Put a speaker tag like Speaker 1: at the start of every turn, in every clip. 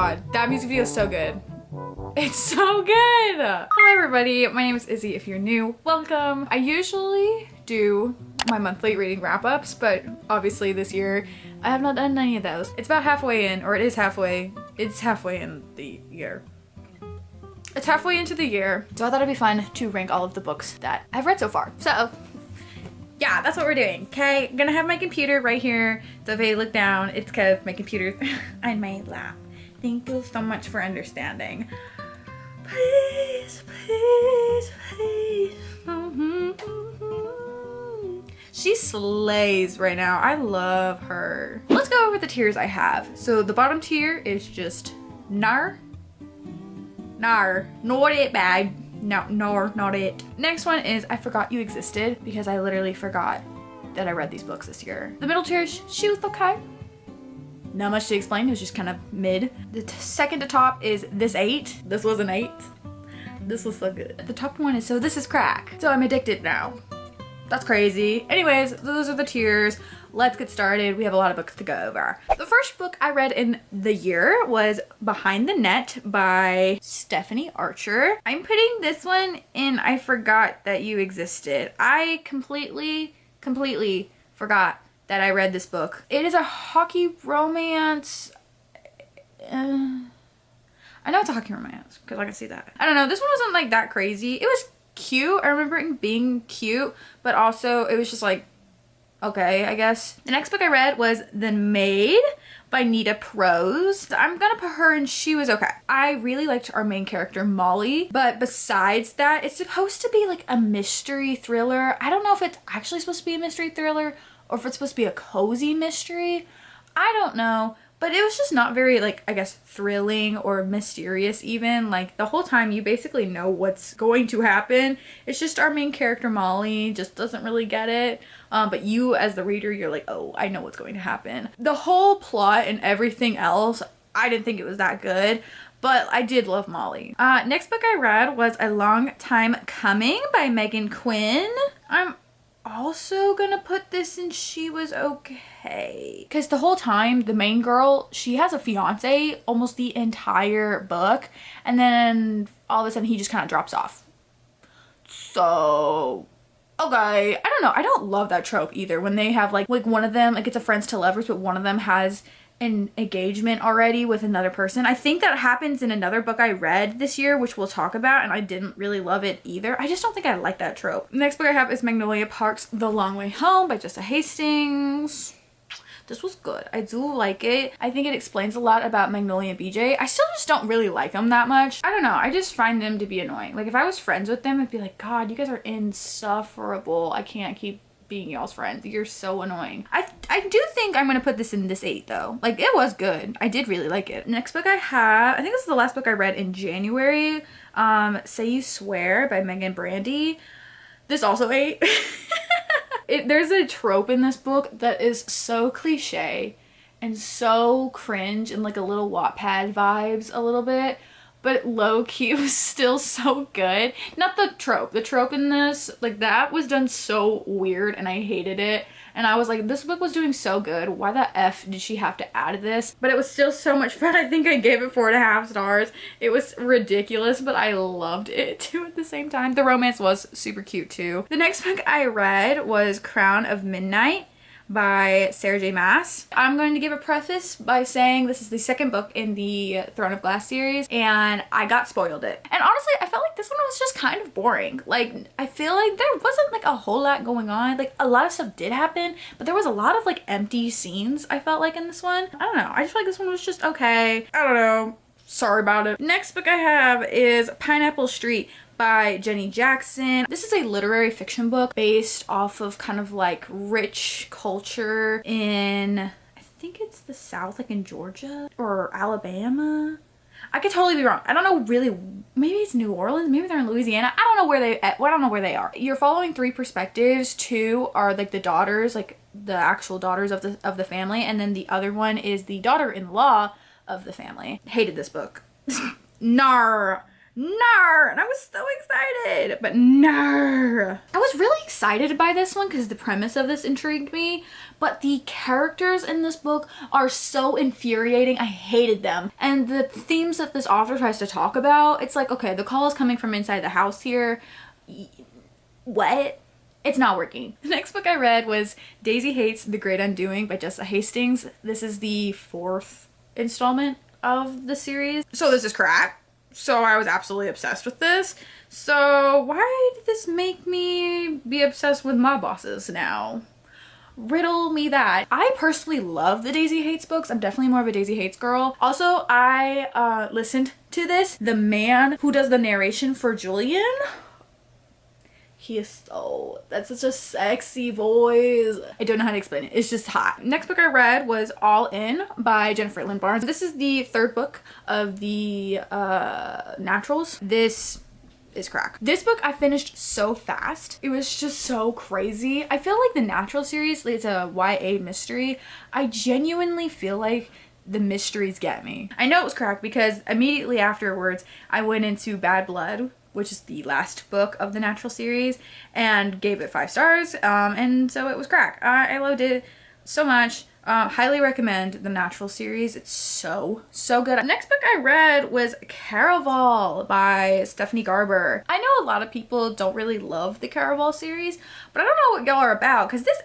Speaker 1: god, that music video is so good. It's so good! Hello everybody, my name is Izzy. If you're new, welcome. I usually do my monthly reading wrap-ups, but obviously this year I have not done any of those. It's about halfway in, or it is halfway. It's halfway in the year. It's halfway into the year, so I thought it'd be fun to rank all of the books that I've read so far. So yeah, that's what we're doing, okay? I'm gonna have my computer right here, so if I look down, it's because my computer's on my lap. Thank you so much for understanding. Please, please, please. She slays right now. I love her. Let's go over the tiers I have. So the bottom tier is just not it bad. No, not it. Next one is I Forgot You Existed, because I literally forgot that I read these books this year. The middle tier is she was okay. Not much to explain, it was just kind of mid. The second to top is This 8. This was an 8. This was so good. The top one is So This Is Crack. So I'm addicted now. That's crazy. Anyways, those are the tiers. Let's get started. We have a lot of books to go over. The first book I read in the year was Behind the Net by Stephanie Archer. I'm putting this one in I Forgot That You Existed. I completely forgot that I read this book. It is a hockey romance. I know it's a hockey romance because I can see that. I don't know, this one wasn't like that crazy. It was cute. I remember it being cute, but also it was just like, okay, I guess. The next book I read was The Maid by Nita Prose. I'm gonna put her in She Was Okay. I really liked our main character, Molly, but besides that, it's supposed to be like a mystery thriller. I don't know if it's actually supposed to be a mystery thriller or if it's supposed to be a cozy mystery. I don't know, but it was just not very, like, I guess, thrilling or mysterious even. Like, the whole time you basically know what's going to happen. It's just our main character, Molly, just doesn't really get it. But you, as the reader, you're like, oh, I know what's going to happen. The whole plot and everything else, I didn't think it was that good, but I did love Molly. Next book I read was A Long Time Coming by Megan Quinn. I'm also gonna put this in She Was Okay, because the whole time the main girl, she has a fiance almost the entire book, and then all of a sudden he just kind of drops off. So okay, I don't know, I don't love that trope either when they have like one of them, like it's a friends to lovers, but one of them has an engagement already with another person. I think that happens in another book I read this year, which we'll talk about, and I didn't really love it either. I just don't think I like that trope. Next book I have is Magnolia Park's The Long Way Home by Jessa Hastings. This was good. I do like it. I think it explains a lot about Magnolia and BJ. I still just don't really like them that much. I don't know. I just find them to be annoying. Like if I was friends with them, I'd be like, God, you guys are insufferable. I can't keep being y'all's friend. You're so annoying. I do think I'm gonna put this in this 8 though. Like it was good. I did really like it. Next book I have, I think this is the last book I read in January. Say You Swear by Megan Brandy. This also 8. There's a trope in this book that is so cliche and so cringe and like a little Wattpad vibes a little bit, but low-key was still so good. Not the trope. The trope in this, like that was done so weird and I hated it. And I was like, this book was doing so good. Why the F did she have to add this? But it was still so much fun. I think I gave it 4.5 stars. It was ridiculous, but I loved it too at the same time. The romance was super cute too. The next book I read was Crown of Midnight by Sarah J Maas. I'm going to give a preface by saying this is the second book in the Throne of Glass series and I got spoiled it. And honestly, I felt like this one was just kind of boring. Like, I feel like there wasn't like a whole lot going on. Like, a lot of stuff did happen, but there was a lot of like empty scenes I felt like in this one. I don't know. I just feel like this one was just okay. I don't know. Sorry about it. Next book I have is Pineapple Street by Jenny Jackson. This is a literary fiction book based off of kind of like rich culture in, I think it's the South, like in Georgia or Alabama. I could totally be wrong. I don't know really. Maybe it's New Orleans. Maybe they're in Louisiana. I don't know where they are. You're following 3 perspectives. 2 are like the daughters, like the actual daughters of the family, and then the other one is the daughter-in-law of the family. Hated this book. Nar! And I was so excited, but nar! I was really excited by this one because the premise of this intrigued me, but the characters in this book are so infuriating. I hated them. And the themes that this author tries to talk about, it's like, okay, the call is coming from inside the house here. What? It's not working. The next book I read was Daisy Hates The Great Undoing by Jessa Hastings. This is the 4th installment of the series. So this is crack. So I was absolutely obsessed with this. So why did this make me be obsessed with mob bosses now? Riddle me that. I personally love the Daisy Hates books. I'm definitely more of a Daisy Hates girl. Also, I listened to this. The man who does the narration for Julian, he is so, that's such a sexy voice. I don't know how to explain it. It's just hot. Next book I read was All In by Jennifer Lynn Barnes. This is the 3rd book of the Naturals. This is crack. This book I finished so fast. It was just so crazy. I feel like the Natural series, it's a YA mystery. I genuinely feel like the mysteries get me. I know it was crack because immediately afterwards I went into Bad Blood, which is the last book of the Natural series, and gave it 5 stars, and so it was crack. I loved it so much. Highly recommend the Natural series. It's so good. The next book I read was Caraval by Stephanie Garber. I know a lot of people don't really love the Caraval series, but I don't know what y'all are about, because this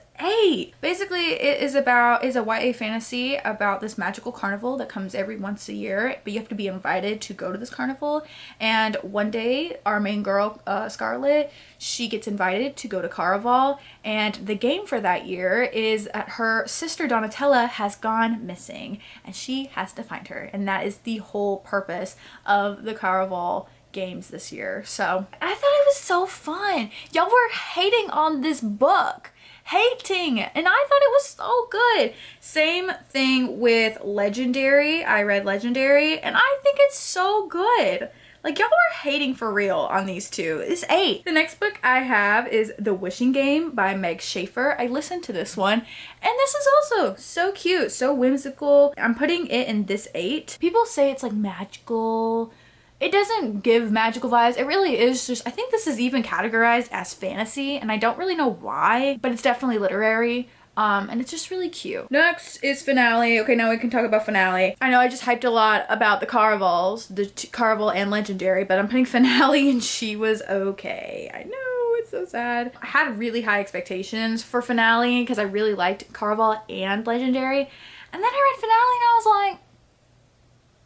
Speaker 1: basically it is a YA fantasy about this magical carnival that comes every once a year, but you have to be invited to go to this carnival. And one day our main girl, Scarlett, she gets invited to go to Caraval, and the game for that year is that her sister Donatella has gone missing and she has to find her, and that is the whole purpose of the Caraval games this year. So I thought it was so fun. Y'all were hating on this book. Hating, and I thought it was so good. Same thing with Legendary. I read Legendary and I think it's so good. Like, y'all are hating for real on these two. It's 8. The next book I have is The Wishing Game by Meg Schaefer. I listened to this one and this is also so cute, so whimsical. I'm putting it in this 8. People say it's like magical. It doesn't give magical vibes. It really is just, I think this is even categorized as fantasy, and I don't really know why, but it's definitely literary. And it's just really cute. Next is Finale. Okay, now we can talk about Finale. I know I just hyped a lot about the Caravals, the Caraval and Legendary, but I'm putting Finale and she was okay. I know, it's so sad. I had really high expectations for Finale because I really liked Caraval and Legendary. And then I read Finale and I was like,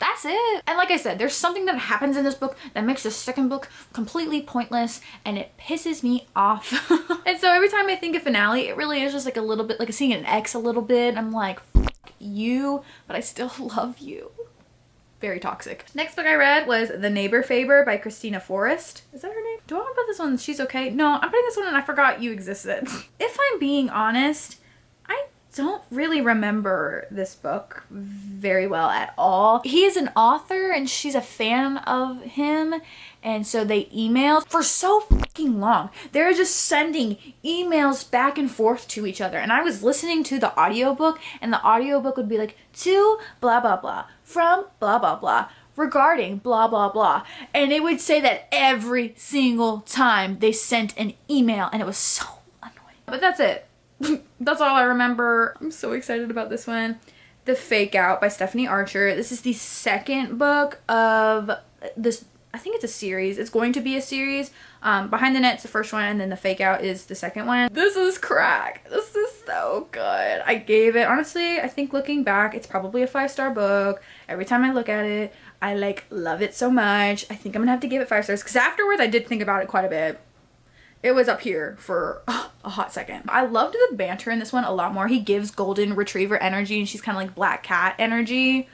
Speaker 1: that's it. And like I said, there's something that happens in this book that makes the second book completely pointless, and it pisses me off. And so every time I think of Finale, it really is just like a little bit like seeing an ex a little bit. I'm like, F you, but I still love you. Very toxic. Next book I read was The Neighbor Faber by Christina Forrest. Is that her name? Do I want to put this one She's Okay? No, I'm putting this one and I forgot you existed. If I'm being honest, I don't really remember this book very well at all. He is an author and she's a fan of him, and so they emailed for so fucking long. They're just sending emails back and forth to each other, and I was listening to the audiobook, and the audiobook would be like, to blah blah blah, from blah blah blah, regarding blah blah blah, and it would say that every single time they sent an email, and it was so annoying. But that's it. That's all I remember. I'm so excited about this one. The Fake Out by Stephanie Archer. This is the 2nd book of this, I think it's a series. It's going to be a series. Behind the Net's the first one, and then The Fake Out is the 2nd one. This is crack. This is so good. I gave it, honestly, I think looking back, it's probably a 5-star book. Every time I look at it, I like love it so much. I think I'm gonna have to give it 5 stars because afterwards I did think about it quite a bit. It was up here for a hot second. I loved the banter in this one a lot more. He gives golden retriever energy and she's kind of like black cat energy.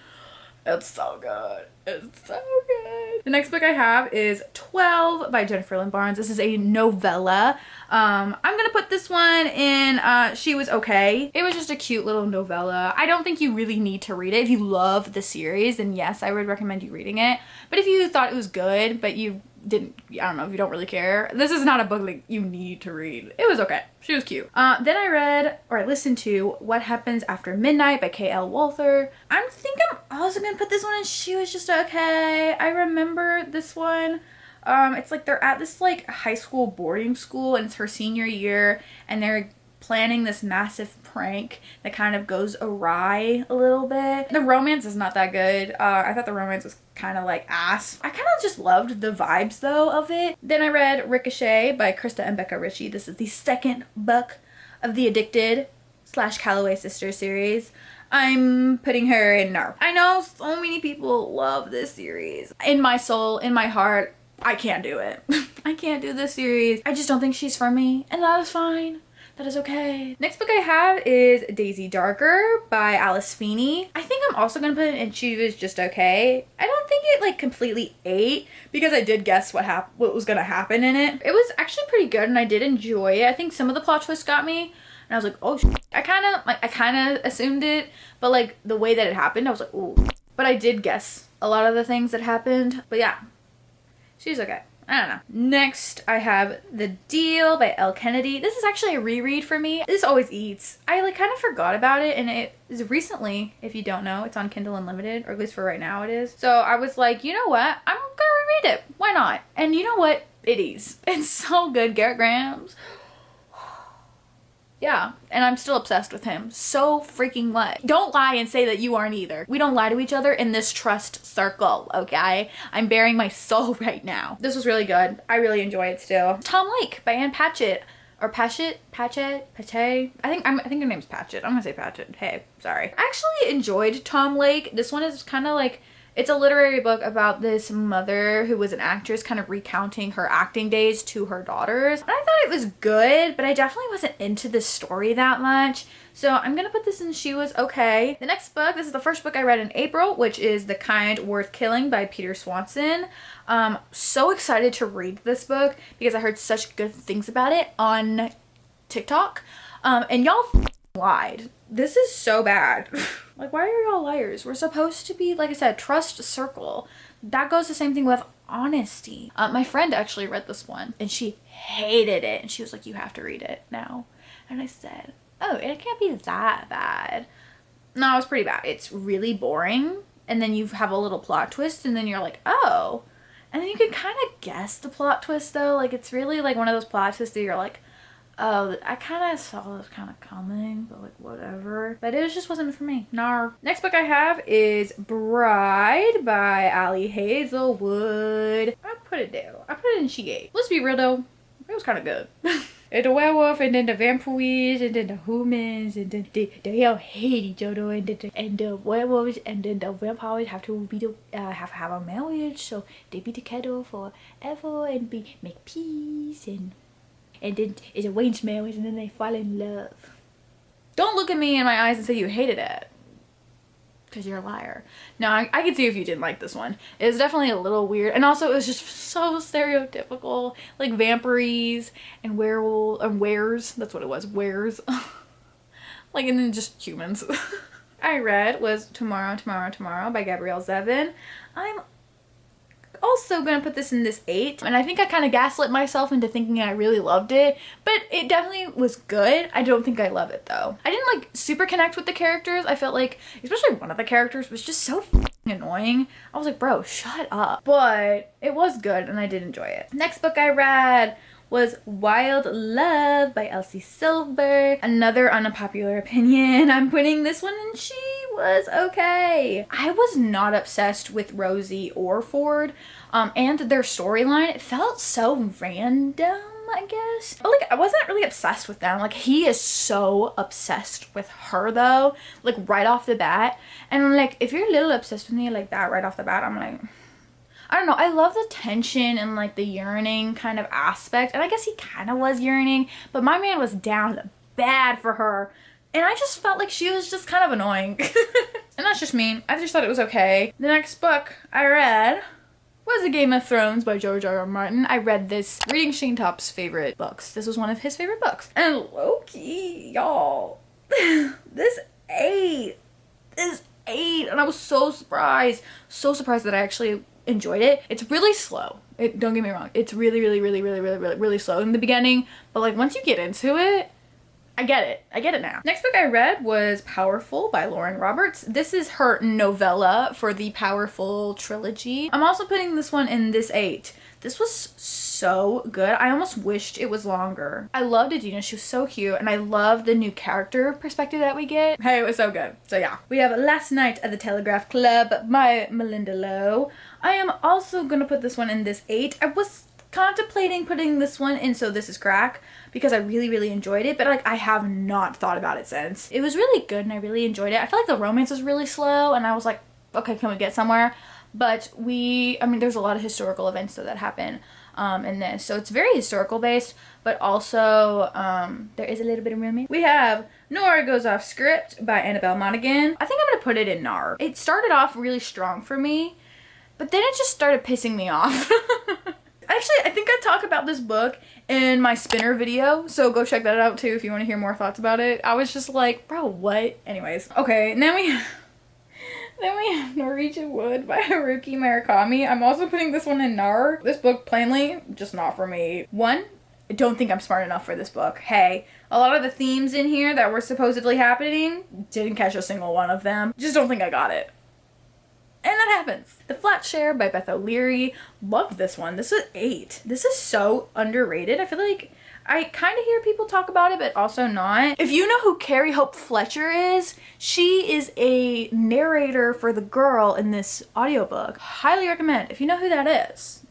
Speaker 1: It's so good. It's so good. The next book I have is 12 by Jennifer Lynn Barnes. This is a novella. I'm gonna put this one in She Was Okay. It was just a cute little novella. I don't think you really need to read it. If you love the series, then yes, I would recommend you reading it. But if you thought it was good, but you didn't, I don't know if you don't really care. This is not a book like you need to read. It was okay. She was cute. Then I read, or I listened to What Happens After Midnight by K.L. Walther. I think I'm also gonna put this one in She Was Just Okay. I remember this one. It's like they're at this like high school boarding school and it's her senior year and they're planning this massive prank that kind of goes awry a little bit. The romance is not that good. I thought the romance was kind of like ass. I kind of just loved the vibes though of it. Then I read Ricochet by Krista and Becca Ritchie. This is the second book of the Addicted / Calloway Sisters series. I'm putting her in NARP. I know so many people love this series. In my soul, in my heart, I can't do it. I can't do this series. I just don't think she's for me, and that is fine. That is okay. Next book I have is Daisy Darker by Alice Feeney. I think I'm also gonna put it in She Was Just Okay. I don't think it like completely ate because I did guess what was gonna happen in it. It was actually pretty good and I did enjoy it. I think some of the plot twists got me and I was like, oh shit. I kind of assumed it, but like the way that it happened, I was like, ooh. But I did guess a lot of the things that happened. But yeah, she's okay. I don't know. Next, I have The Deal by Elle Kennedy. This is actually a reread for me. This always eats. I like kind of forgot about it and it is recently, if you don't know, it's on Kindle Unlimited, or at least for right now it is. So I was like, you know what? I'm gonna reread it. Why not? And you know what? It is. It's so good. Garrett Grahams. Yeah, and I'm still obsessed with him. So freaking much. Don't lie and say that you aren't either. We don't lie to each other in this trust circle, okay? I'm bearing my soul right now. This was really good. I really enjoy it still. Tom Lake by Ann Patchett. Or Patchett? Patchett? I think her name's Patchett. I'm gonna say Patchett. Hey, sorry. I actually enjoyed Tom Lake. This one is kind of like, it's a literary book about this mother who was an actress kind of recounting her acting days to her daughters. And I thought it was good, but I definitely wasn't into the story that much. So I'm gonna put this in She Was Okay. The next book, this is the first book I read in April, which is The Kind Worth Killing by Peter Swanson. So excited to read this book because I heard such good things about it on TikTok. And y'all lied. This is so bad. Like, why are y'all liars? We're supposed to be, like I said, trust circle. That goes the same thing with honesty. My friend actually read this one and she hated it. And she was like, you have to read it now. And I said, oh, it can't be that bad. No, it was pretty bad. It's really boring. And then you have a little plot twist and then you're like, oh. And then you can kind of guess the plot twist though. Like, it's really like one of those plot twists that you're like, oh, I kind of saw this kind of coming, but like whatever. But it just wasn't for me. Nar. Next book I have is Bride by Ali Hazelwood. I put it down. I put it in She Ate. Let's be real though, it was kind of good. And the werewolf and then the vampires and then the humans and then they all hate each other and the werewolves and then the vampires have to be have a marriage, so they be together forever and make peace and then it's a arranged marriage and then they fall in love. Don't look at me in my eyes and say you hated it. Because you're a liar. No, I can see if you didn't like this one. It was definitely a little weird. And also it was just so stereotypical. Like vampires and werewolves and wares. That's what it was. Wares. Like, and then just humans. I read was Tomorrow, Tomorrow, Tomorrow by Gabrielle Zevin. I'm also gonna put this in this 8, and I think I kind of gaslit myself into thinking I really loved it, but it definitely was good. I don't think I love it though. I didn't like super connect with the characters. I felt like especially one of the characters was just so annoying. I was like, bro, shut up. But it was good and I did enjoy it. Next book I read was Wild Love by Elsie Silberg. Another unpopular opinion. I'm putting this one in She Was Okay. I was not obsessed with Rosie or Ford and their storyline. It felt so random, I guess. But like, I wasn't really obsessed with them. Like, he is so obsessed with her though, like right off the bat. And I'm like, if you're a little obsessed with me like that right off the bat, I'm like, I don't know. I love the tension and like the yearning kind of aspect. And I guess he kind of was yearning, but my man was down bad for her. And I just felt like she was just kind of annoying. And that's just me. I just thought it was okay. The next book I read was The Game of Thrones by George R. R. Martin. I read this reading Shane Top's favorite books. This was one of his favorite books. And low-key, y'all, this ate. And I was so surprised that I actually enjoyed it. It's really slow. Don't get me wrong, it's really, really, really, really, really, really, really slow in the beginning, but like once you get into it, I get it. I get it now. Next book I read was Powerful by Lauren Roberts. This is her novella for the Powerful trilogy. I'm also putting this one in this 8. This was so good. I almost wished it was longer. I loved Adina. She was so cute, and I love the new character perspective that we get. Hey, it was so good. So yeah. We have Last Night at the Telegraph Club by Melinda Lowe. I am also gonna put this one in this 8. I was contemplating putting this one in So This Is Crack because I really, really enjoyed it, but like I have not thought about it since. It was really good and I really enjoyed it. I feel like the romance was really slow and I was like, okay, can we get somewhere? But I mean, there's a lot of historical events though that happen in this. So it's very historical based, but also there is a little bit of romance. We have Nora Goes Off Script by Annabelle Monaghan. I think I'm gonna put it in NAR. It started off really strong for me, but then it just started pissing me off. Actually, I think I talk about this book in my Spinner video, so go check that out too if you want to hear more thoughts about it. I was just like, bro, what? Anyways, okay, and then we have Norwegian Wood by Haruki Murakami. I'm also putting this one in NAR. This book, plainly, just not for me. One, I don't think I'm smart enough for this book. Hey, a lot of the themes in here that were supposedly happening, didn't catch a single one of them. Just don't think I got it. And that happens. The Flat Share by Beth O'Leary. Love this one. This is 8. This is so underrated. I feel like I kind of hear people talk about it, but also not. If you know who Carrie Hope Fletcher is, she is a narrator for the girl in this audiobook. Highly recommend. If you know who that is,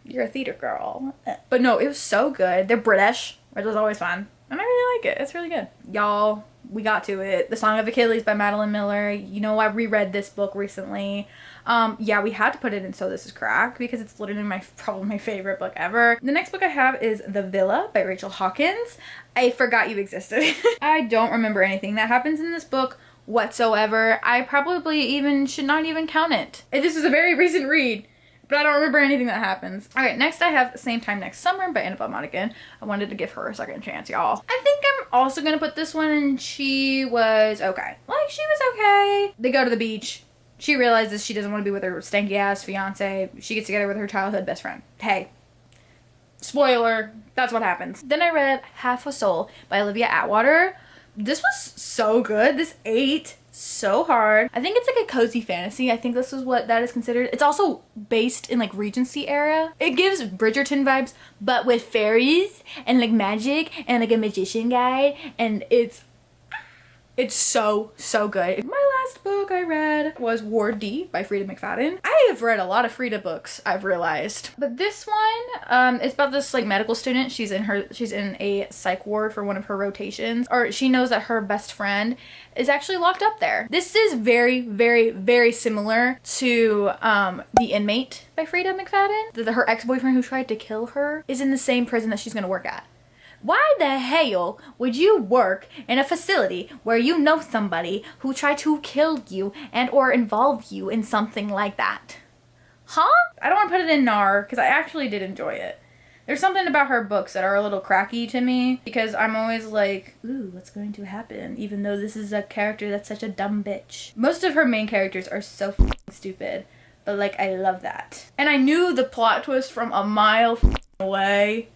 Speaker 1: you're a theater girl. But no, it was so good. They're British, which was always fun. And I really like it. It's really good. Y'all, we got to it. The Song of Achilles by Madeline Miller. You know, I reread this book recently. Yeah, we had to put it in So This Is Crack because it's literally probably my favorite book ever. The next book I have is The Villa by Rachel Hawkins. I forgot you existed. I don't remember anything that happens in this book whatsoever. I probably should not even count it. This is a very recent read, but I don't remember anything that happens. All right, next I have Same Time Next Summer by Annabelle Monaghan. I wanted to give her a second chance, y'all. I think I'm also gonna put this one in She Was Okay. Like, she was okay. They go to the beach. She realizes she doesn't want to be with her stanky ass fiance. She gets together with her childhood best friend. Hey. Spoiler, that's what happens. Then I read Half a Soul by Olivia Atwater. This was so good. This ate so hard. I think it's like a cozy fantasy. I think this is what that is considered. It's also based in like Regency era. It gives Bridgerton vibes, but with fairies and like magic and like a magician guy, and it's so, so good. My last book I read was Ward D by Frida McFadden. I have read a lot of Frida books, I've realized. But this one, it's about this like medical student. She's in a psych ward for one of her rotations. Or she knows that her best friend is actually locked up there. This is very, very, very similar to The Inmate by Frida McFadden. Her ex-boyfriend who tried to kill her is in the same prison that she's gonna work at. Why the hell would you work in a facility where you know somebody who tried to kill you and or involve you in something like that? Huh? I don't want to put it in NAR because I actually did enjoy it. There's something about her books that are a little cracky to me because I'm always like, ooh, what's going to happen? Even though this is a character that's such a dumb bitch. Most of her main characters are so f***ing stupid, but like I love that. And I knew the plot twist from a mile away.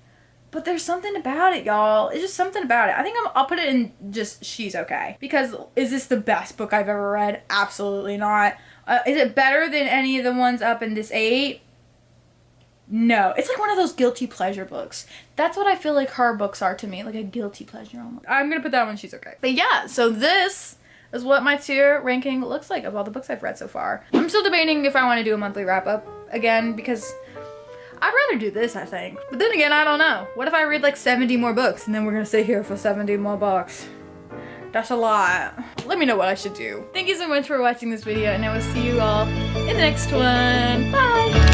Speaker 1: But there's something about it, y'all. It's just something about it. I think I'll put it in just She's Okay. Because is this the best book I've ever read? Absolutely not. Is it better than any of the ones up in this 8? No. It's like one of those guilty pleasure books. That's what I feel like her books are to me. Like a guilty pleasure. I'm gonna put that one She's Okay. But yeah, so this is what my tier ranking looks like of all the books I've read so far. I'm still debating if I want to do a monthly wrap up again because I'd rather do this, I think. But then again, I don't know. What if I read like 70 more books and then we're gonna sit here for 70 more books? That's a lot. Let me know what I should do. Thank you so much for watching this video and I will see you all in the next one. Bye!